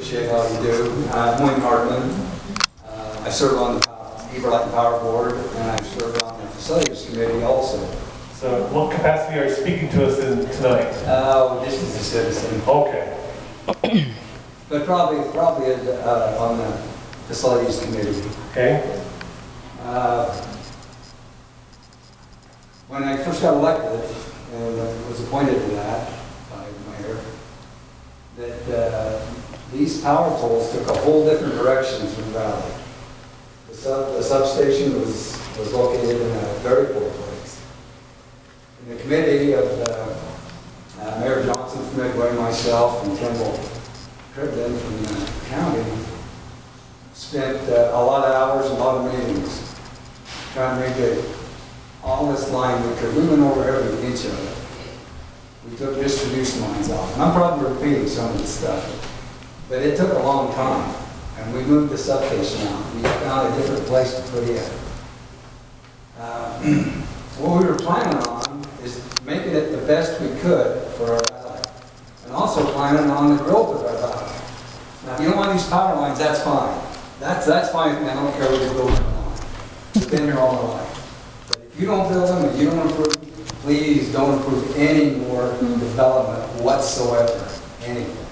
Appreciate all you do. I'm Wayne Hartman. I serve on the Heber Planning Power Board, and I serve on the Facilities Committee also. So what capacity are you speaking to us in tonight? Just as a citizen. Okay. But probably on the Facilities Committee. Okay. When I first got elected and was appointed to that by the mayor, that these power poles took a whole different direction from the valley. The substation was located in a very poor place. And the committee of Mayor Johnson from Midway, myself, and Kimball Crittenden from the county spent a lot of hours, a lot of meetings trying to make it all this line because we went over every inch of it. We took distribution lines off. And I'm probably repeating some of this stuff, but it took a long time. And we moved the substation out. We found a different place to put in. What we were planning on is making it the best we could for our valley. And also planning on the growth of our valley. Now, if you don't want these power lines, that's fine. That's fine with me. I don't care what you build them on. We've been here all my life. But if you don't build them and you don't approve, please don't approve any more development whatsoever. Anything.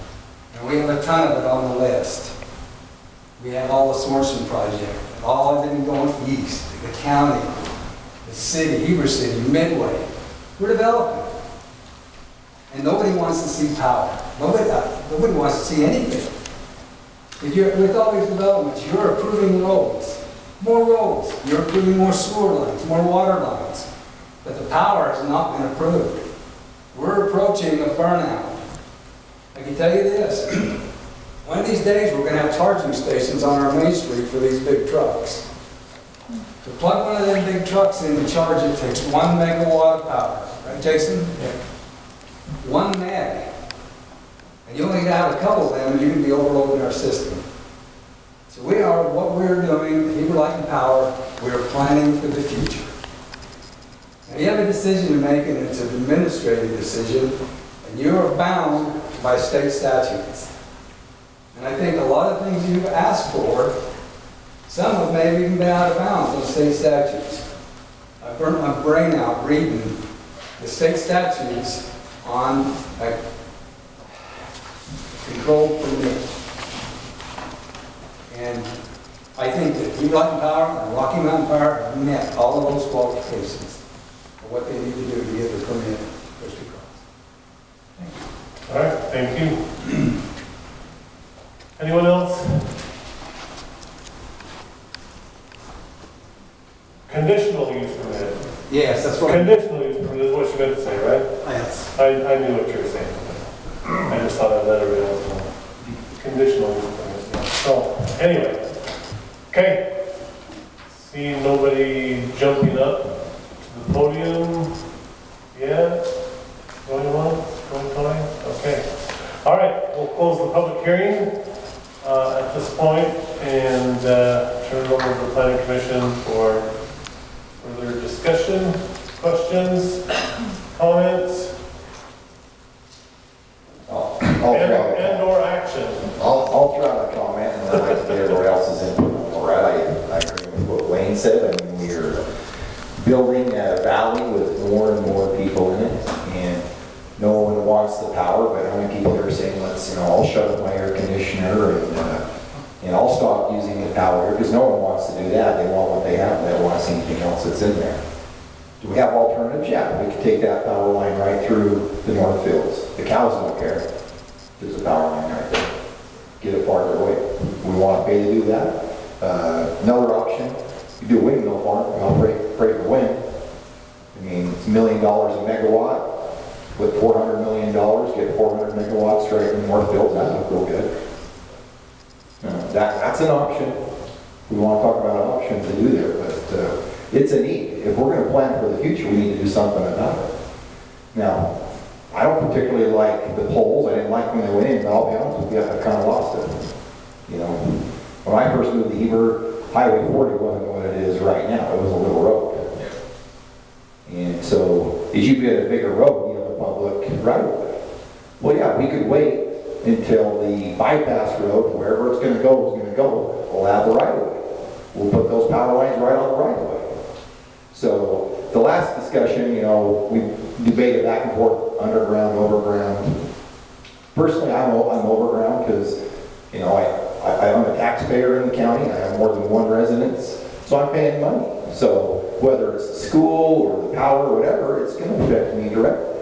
And we have a ton of it on the list. We have all the Sorensen project, all of them going east, the county, the city, Heber City, Midway. We're developing. And nobody wants to see power. Nobody wants to see anything. If you're, with all these developments, you're approving roads, more roads. You're approving more sewer lines, more water lines. But the power has not been approved. We're approaching a burnout. I can tell you this. One of these days, we're going to have charging stations on our main street for these big trucks. To plug one of them big trucks in and charge it takes 1 megawatt of power. Right, Jason? Yeah. 1 meg. And you only have a couple of them, and you can be overloading our system. So what we're doing, Heber Planning Power, we're planning for the future. Now, you have a decision to make, and it's an administrative decision, and you are bound by state statutes. And I think a lot of things you've asked for, some have maybe even been out of bounds on state statutes. I burnt my brain out reading the state statutes on a controlled permit. And I think that Heber Planning Power and Rocky Mountain Power have met all of those qualifications for what they need to do to get their permit pushed across. All right, thank you. Anyone else? Conditional use permit. Yes, that's what. Conditional use permit is what you meant to say, right? Yes. I knew what you were saying. I just thought I'd let everybody else know. Conditional use permit. Yeah. So, anyway. Okay. See nobody jumping up to the podium. Yeah? Going once? Going twice? Okay. All right. We'll close the public hearing at this point and turn it over to the Planning Commission for further discussion, questions, comments, and or action. I'll throw out a comment and then I can get everybody else's input. All right, I agree with what Wayne said. I mean, we're building a valley with more and more people in it, and no one wants the power, but how many people are saying, let's, I'll shut off my air conditioner and I'll stop using the power, because no one wants to do that. They want what they have, they don't want to see anything else that's in there. Do we have alternatives? Yeah, we could take that power line right through the north fields. The cows don't care. There's a power line right there. Get it farther away. We want to pay to do that. Another option, you do a windmill farm. I'll pray for wind. I mean, it's $1 million a megawatt. With $400 million, get 400 megawatts right in the north fields. That would look real good. That's an option. We want to talk about options to do there, but it's a need. If we're going to plan for the future, we need to do something about it. Now, I don't particularly like the poles. I didn't like when they went in, but I'll be honest with you, I kind of lost it. When I first moved to Heber, Highway 40 wasn't what it is right now. It was a little road. And so, as you get a bigger road, you have a public right of way. Well, yeah, we could wait until the bypass road, wherever it's gonna go, is gonna go, will have the right of way. We'll put those power lines right on the right of way. So the last discussion, you know, we debated back and forth, underground, overground. Personally, I'm overground because, you know, I'm a taxpayer in the county. I have more than one residence, so I'm paying money. So whether it's the school or the power or whatever, it's going to affect me directly.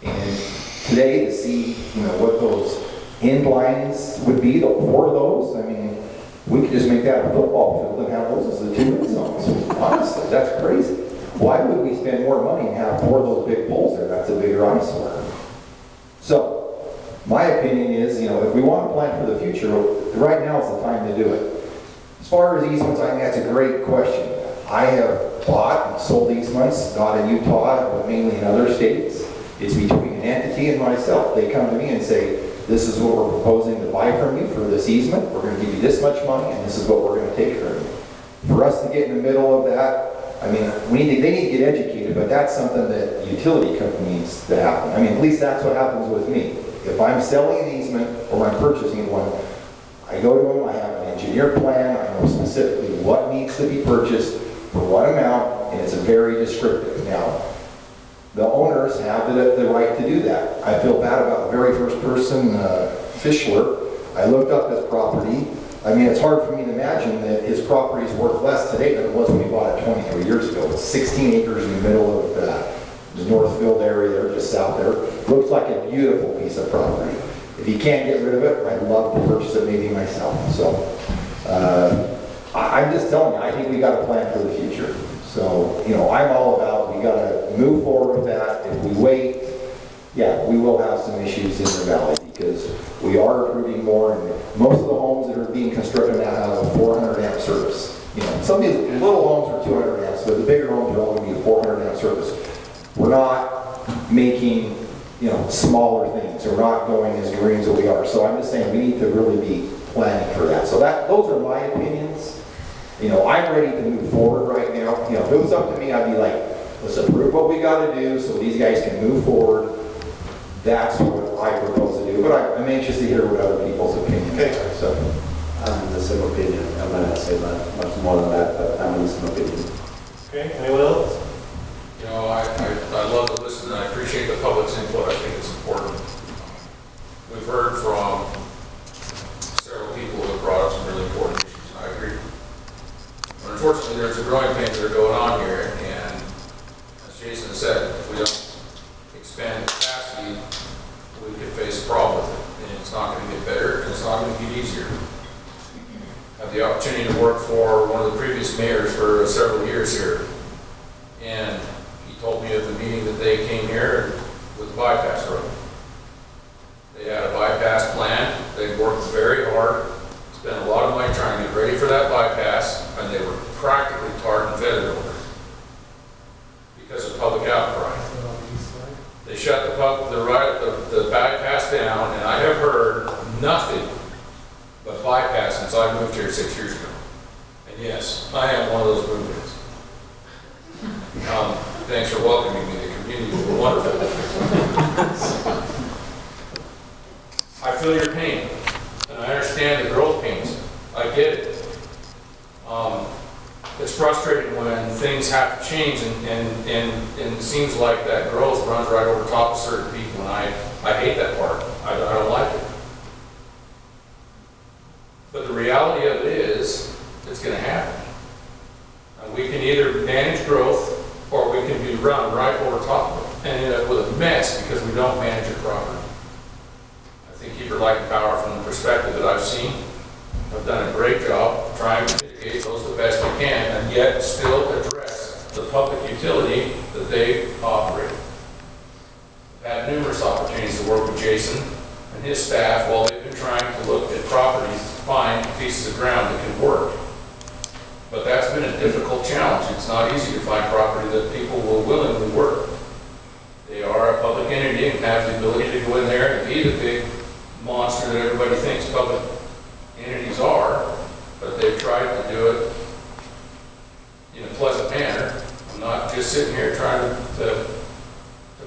And today to see, you know, what those end lines would be for those, I mean, we could just make that a football field and have those as the 2 end zones. Honestly, that's crazy. Why would we spend more money and have 4 of those big poles there? That's a bigger eyesore. So, my opinion is, you know, if we want to plan for the future, right now is the time to do it. As far as easements, I think that's a great question. I have bought and sold easements, not in Utah, but mainly in other states. It's between an entity and myself. They come to me and say, this is what we're proposing to buy from you for this easement. We're going to give you this much money, and this is what we're going to take from you. For us to get in the middle of that, I mean, they need to get educated, but that's something that the utility company needs to happen. I mean, at least that's what happens with me. If I'm selling an easement or I'm purchasing one, I go to them, I have an engineer plan, I know specifically what needs to be purchased for what amount, and it's very descriptive. Now, the owners have the right to do that. I feel bad about the very first person, Fischler. I looked up his property. I mean, it's hard for me to imagine that his property is worth less today than it was when he bought it 23 years ago. It's 16 acres in the middle of the Northfield area there, just south there. Looks like a beautiful piece of property. If he can't get rid of it, I'd love to purchase it maybe myself. So, I'm just telling you, I think we got a plan for the future. So, you know, I'm all about, we got to move forward with that. If we wait, yeah, we will have some issues in the valley because we are approving more, and most of the homes that are being constructed now have a 400 amp service. You know, some of these little homes are 200 amps, but the bigger homes are all going to be a 400 amp service. We're not making, you know, smaller things. We're not going as green as we are. So I'm just saying we need to really be planning for that. So those are my opinions. You know, I'm ready to move forward right now. You know, if it was up to me, I'd be like, let's approve what we got to do so these guys can move forward. That's what I propose to do. But I'm anxious to hear what other people's opinions are. So I'm in the same opinion. I'm not going to say much more than that, but I'm in the same opinion. Okay, anyone else? You know, I love to listen and I appreciate the public's input. I think it's important. We've heard from several people who have brought up some really important issues, and I agree. But unfortunately, there's a growing pains that are going on here, and as Jason said, if we don't expand capacity, we could face a problem with it, and it's not going to get better, and it's not going to get easier. I have the opportunity to work for one of the previous mayors for several years here, and he told me at the meeting that they came here with a bypass road. They had a bypass plan. They worked very hard, spent a lot of money trying to get ready for that bypass, and they were practically tarred and feathered over it because of public outcry. They shut the bypass down, and I have heard nothing but bypass since I moved here 6 years ago. And yes, I am one of those movements. Thanks for welcoming me. The community was wonderful. I feel your pain, and I understand the growth pains. I get it. It's frustrating when things have to change, and it seems like that growth runs right over top of certain people, and I hate that part. I don't like it. But the reality of it is, it's going to happen. We can either manage growth, or we can be run right over top of it and end up with a mess because we don't manage it properly. I think Heber Planning Power, from the perspective that I've seen, have done a great job trying to mitigate those the best we can, and yet still address the public utility that they operate. I've had numerous opportunities to work with Jason and his staff while they've been trying to look at properties to find pieces of ground that can work. But that's been a difficult challenge. It's not easy to find property that people will willingly work. They are a public entity and have the ability to go in there and be the big monster that everybody thinks public entities are, but they've tried to do it in a pleasant manner. I'm not just sitting here trying to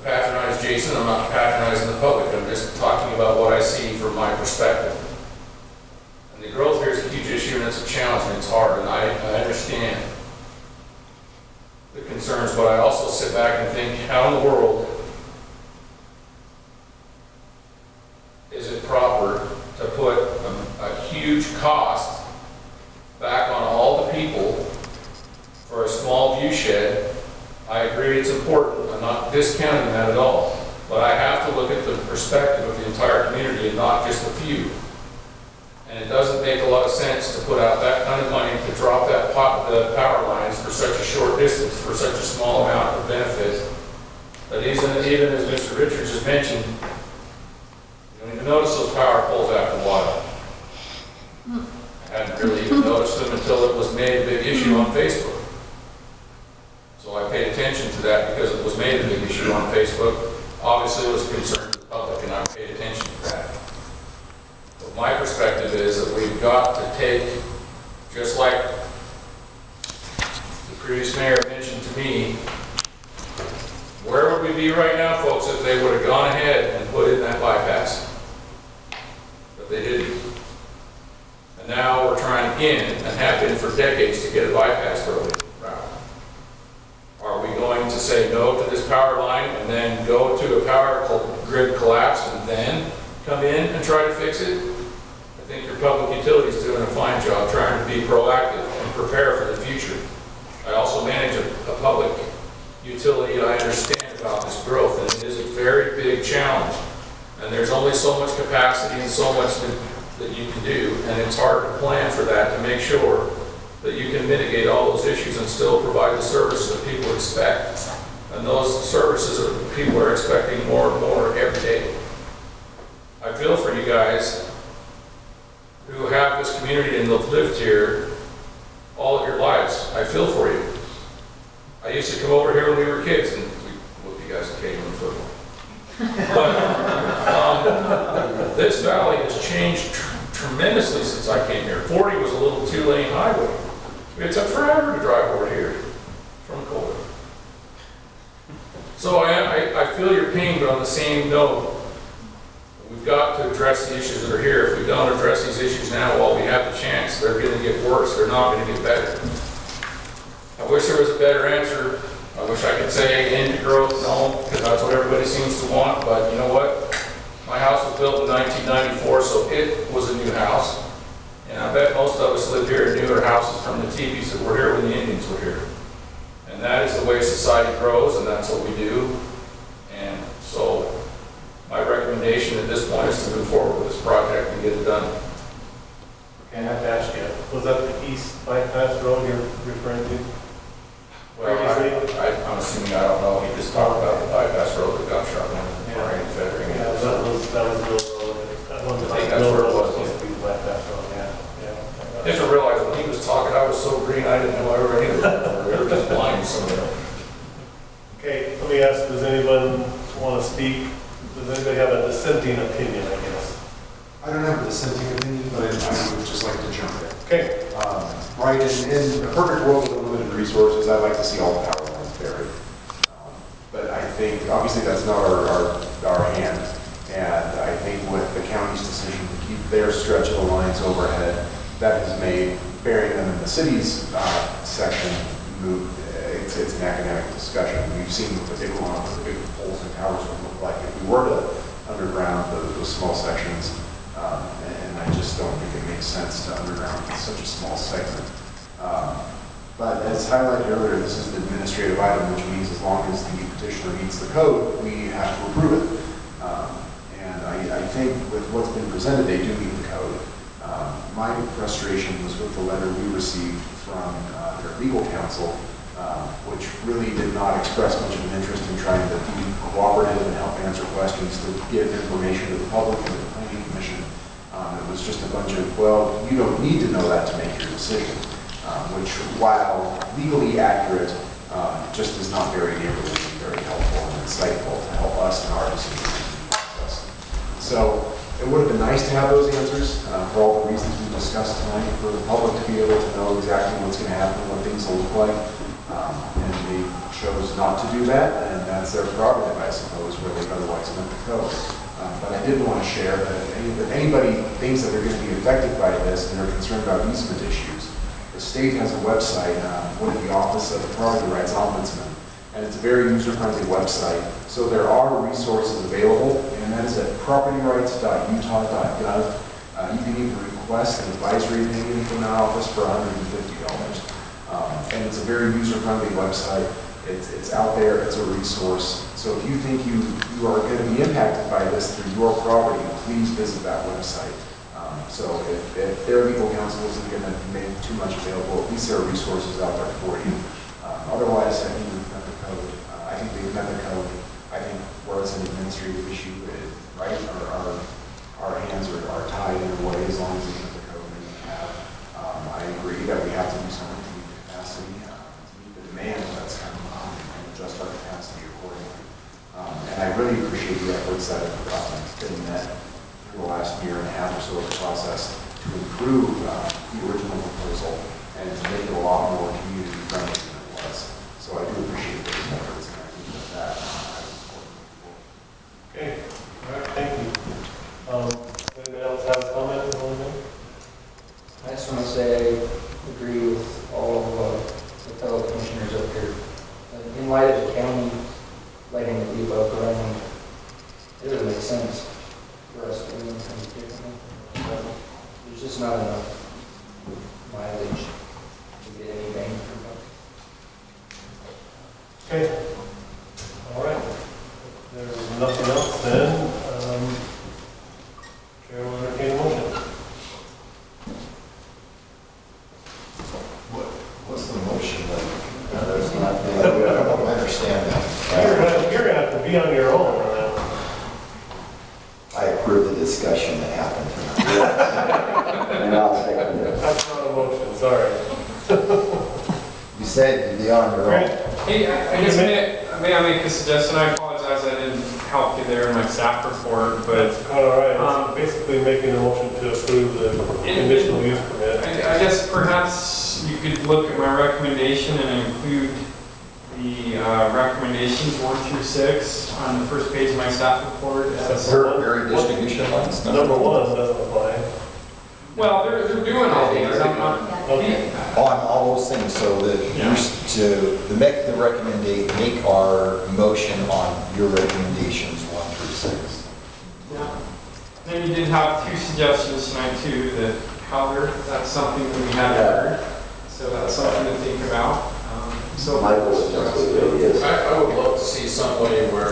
patronize Jason, I'm not patronizing the public, I'm just talking about what I see from my perspective. And the growth here is a huge issue, and it's a challenge, and it's hard, and I understand the concerns, but I also sit back and think, how in the world is it proper to put a huge cost back on all the people for a small view shed? I agree it's important, I'm not discounting that at all, but I have to look at the perspective of the entire community and not just a few. And it doesn't make a lot of sense to put out that kind of money to drop the power lines for such a short distance, for such a small amount of benefit. That even as Mr. Richards just mentioned, you don't even notice those power poles after a while. I hadn't really even noticed them until it was made a big issue on Facebook. So I paid attention to that because it was made a big issue on Facebook. Obviously it was a concern to the public, and I paid attention to that. But my perspective is that we've got to take, just like the previous mayor mentioned to me, where would we be right now, folks, if they would have gone ahead and put in that bypass? But they didn't. And now we're trying again, and have been for decades, to get a bypass road. Are we going to say no to this power line and then go to a power grid collapse and then come in and try to fix it? I think your public utility is doing a fine job trying to be proactive and prepare for the future. I also manage a public utility. I understand about this growth, and it is a very big challenge. And there's only so much capacity and so much that you can do, and it's hard to plan for that to make sure that you can mitigate all those issues and still provide the services that people expect. And those services people are expecting more and more every day. I feel for you guys who have this community and have lived here all of your lives. I feel for you. I used to come over here when we were kids, and we whoop you guys occasionally football. But this valley has changed tremendously since I came here. 40 was a little 2-lane highway. It took forever to drive over here from Colbert. So I feel your pain, but on the same note, we've got to address the issues that are here. If we don't address these issues now while we have the chance, they're going to get worse. They're not going to get better. I wish there was a better answer. I wish I could say end to growth, no, because that's what everybody seems to want. But you know what? My house was built in 1994, so it was a new house. And I bet most of us live here in newer houses from the teepees that were here when the Indians were here. And that is the way society grows, and that's what we do. And so my recommendation at this point is to move forward with this project and get it done. Okay, I have to ask you, was that the east bypass road you're referring to? Well, I'm assuming, I don't know, he just talked about the bypass road that got shot down in the Federing. Yeah, that was Mill Road. That one I think that's where it was. Supposed to be bypass road, yeah. I didn't realize when he was talking, I was so green, I didn't know I already knew. They were just blind somewhere. Okay, let me ask, does anyone want to speak? Does anybody have a dissenting opinion, I guess? I don't have a dissenting opinion, but I would just like to jump in. Okay. Right, in a perfect world with unlimited resources, I'd like to see all the power lines buried. But I think, obviously, that's not our hand. And I think with the county's decision to keep their stretch of the lines overhead, that has made burying them in the city's section move. It's an academic discussion. We've seen what the big one, the big poles and towers would look like if we were to underground those small sections. And I just don't think it makes sense to underground such a small segment. But as highlighted earlier, this is an administrative item, which means as long as the petitioner meets the code, we have to approve it. And I think with what's been presented, they do meet the code. My frustration was with the letter we received from their legal counsel, which really did not express much of an interest in trying to be cooperative and help answer questions, to give information to the public and the planning commission. It was just a bunch of, well, you don't need to know that to make your decision, which, while legally accurate, just is not very neighborly and very helpful and insightful to help us in our decision process. So it would have been nice to have those answers for all the reasons we discussed tonight, for the public to be able to know exactly what's going to happen, what things will look like. And they chose not to do that, and that's their prerogative, I suppose, where they've otherwise met the code. But I did want to share that if anybody thinks that they're going to be affected by this and they're concerned about easement issues, the state has a website, the Office of the Property Rights Ombudsman, and it's a very user-friendly website. So there are resources available, and that is at propertyrights.utah.gov. You can even request an advisory opinion from that office for $150. And it's a very user-friendly website. It's out there, it's a resource. So if you think you are going to be impacted by this through your property, please visit that website. So if their legal counsel isn't going to make too much available, at least there are resources out there for you. Otherwise, I think we've met the code. I think they've met the code. I think where it's an administrative issue, right, our hands are tied in a way as long as we met the code and we have. I agree that we have to do something to meet capacity, to meet the demand that's coming on and adjust our capacity accordingly. And I really appreciate the efforts that have been met through the last year and a half or so of the process to improve the original proposal and to make it a lot more community friendly than it was. So I do appreciate those efforts, and I think that I would support them. Okay, all right, thank you. Anybody else have a comment or anything? I just want to say I agree with all of the fellow commissioners up here. In light of the county letting the people up around, it doesn't make sense for us to do things differently. There's just not enough mileage to get any bang for buck. Okay. All right. There's nothing else then. Chair will entertain a motion. What's the motion then? There's not, I don't understand that. You're gonna have to be on your own on that one. I approve the discussion that happened tonight. And I'll second it. That's not a motion, sorry. You said you'd be on your own. Grant? Hey, I guess may I make a suggestion? I apologize, I didn't help you there in my staff report, but That's quite all right. It's basically making a motion to approve the conditional use permit. I guess perhaps you could look at my recommendation and include the recommendations 1 through 6 on the first page of my staff report. Very distribution lines. Number 1 doesn't apply. Well, they're doing all these. Okay. On all those things, so that Yeah. to make the make our motion on your recommendations 1 through 6. Yeah. Then you did have 2 suggestions tonight too, the color, that's something that we haven't heard. So that's something to think about. So I would love to see some way where,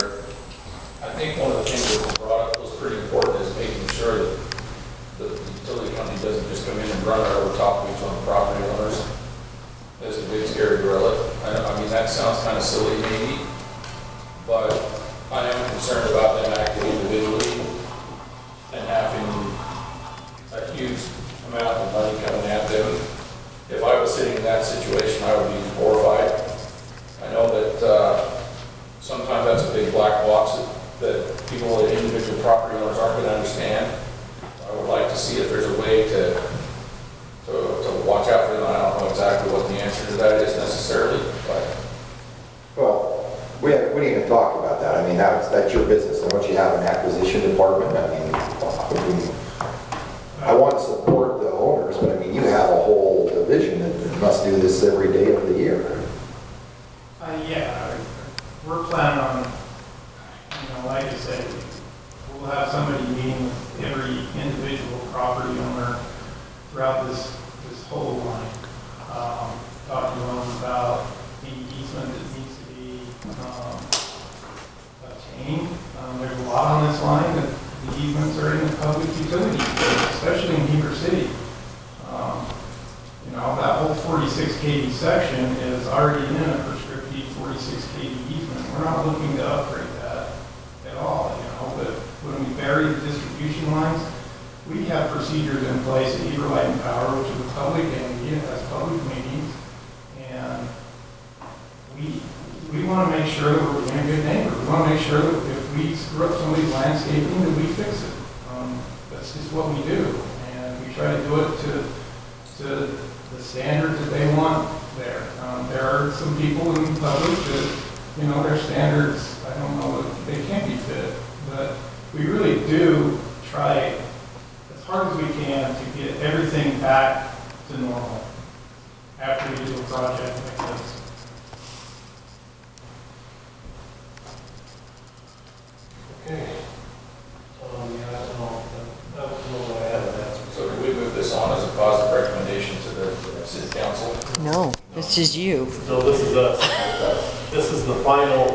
I think one of the things that was brought up was pretty important is making sure that the utility company doesn't just come in and run it over top of each one of the property owners. There's a big scary gorilla. I mean, that sounds kind of silly maybe, but I am concerned about them acting individually and having a huge amount of money coming at them. If I was sitting in that situation, I would be horrified. I know that sometimes that's a big black box that people, individual property owners aren't going to understand. I would like to see if there's a way to watch out for them. I don't know exactly what the answer to that is necessarily, but. Well, we didn't even talk about that. I mean, that's your business. Don't you have an acquisition department? I mean, I want to support the owners, but I mean, you have a whole division that must do this every day of the year. Yeah, we're planning on, like I said, we'll have somebody meeting with every individual property owner throughout this whole line, talking to them about any easement that needs to be obtained. There's a lot on this line that the easements are in the public utility, especially in Heber City. That whole 46 kV section is already in a prescriptive 46 kV easement. We're not looking to upgrade that at all, but when we bury the distribution lines, we have procedures in place at Heber Planning Power, which is a public entity, it has public meetings, and we want to make sure that we're being a good neighbor. We want to make sure that if we screw up somebody's landscaping, that we fix it. That's just what we do, and we try to do it to the standards that they want there. There are some people in the public that you know, their standards, I don't know, they can't be fit, but we really do try as hard as we can to get everything back to normal after we do a project like this. Okay. Yeah, I don't know what I have that. So do we move this on as a positive recommendation to the city council? No, this is you. No, this is us. This is the final.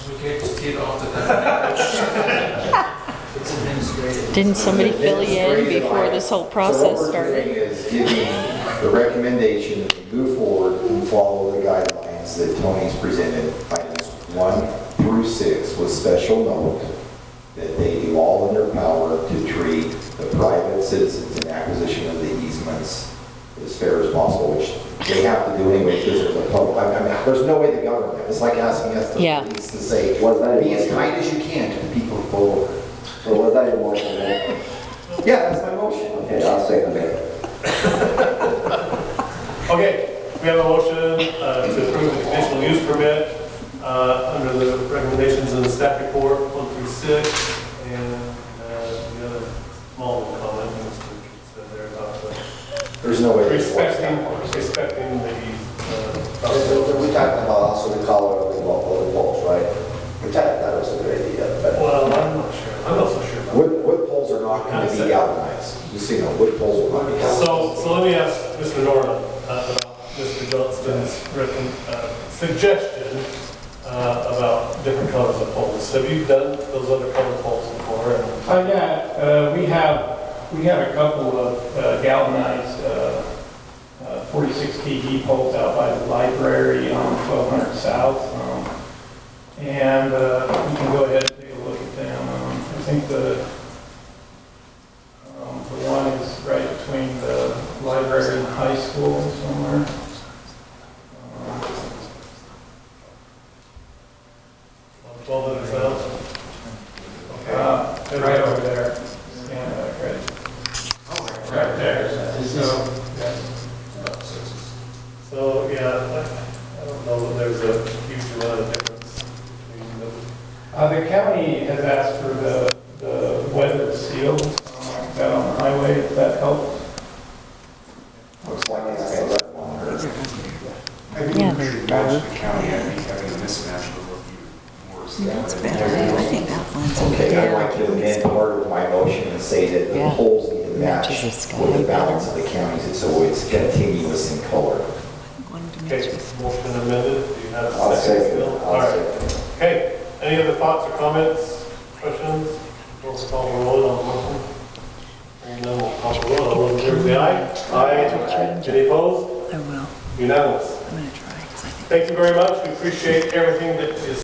We can't just get off to that. It's administrative. Didn't somebody fill you in before this whole process So what we're started? doing is giving the recommendation to move forward and follow the guidelines that Tony's presented, items 1 through 6, with special note that they do all in their power to treat the private citizens in acquisition of the easements as fair as possible, which they have to do anyway because they're the public. I mean, there's no way the government, it's like asking us to Yeah. police to say, be as kind as you can to the people who pull over. So was that your motion? Yeah, that's my motion. Okay, I'll second that. Okay, we have a motion to approve the conditional use permit under the recommendations in the staff report 1 through 6, and the other small comment Mr. said there about There's no way. respecting the We're talking about also the color of the poles, right? Which I thought was a good idea, but. well, I'm not sure. I'm not so sure about Wood poles are not going to be galvanized. Just so you know, wood poles will not be that. galvanized. So let me ask Mr. Norman about Mr. Johnston's suggestion about different colors of poles. Have you done those other colored poles before? Yeah, we have a couple of galvanized 46 kV poles out by the library on 1200 South. And you can go ahead and take a look at them. I think the one is right between the library and high school somewhere. On 1200 South? Right over there. Stand back, right there. So, yeah. So, yeah, I don't know that there's a huge amount of difference between them. The county has asked for the weathered seal like that on the highway, if that helps. Looks like it's got that longer. I think Yeah, we they're should match dark. the county, I think having a mismatch would look even worse. That's better. I think that one's Okay, I'd like to amend part of my motion and say that the Yeah. poles need to match Matches the sky with the balance better. of the counties, so it's continuous in color. Okay, motion amended. Do you have a I'll second? second. Bill? All I'll right. second. Okay, any other thoughts or comments, questions? Roll call roll on the motion. Hearing none, we'll call the roll. All those in favor say aye. Aye. Any opposed? I will. Unanimous. I'm going to try. 'Cause I think Thank you very much. We appreciate everything that is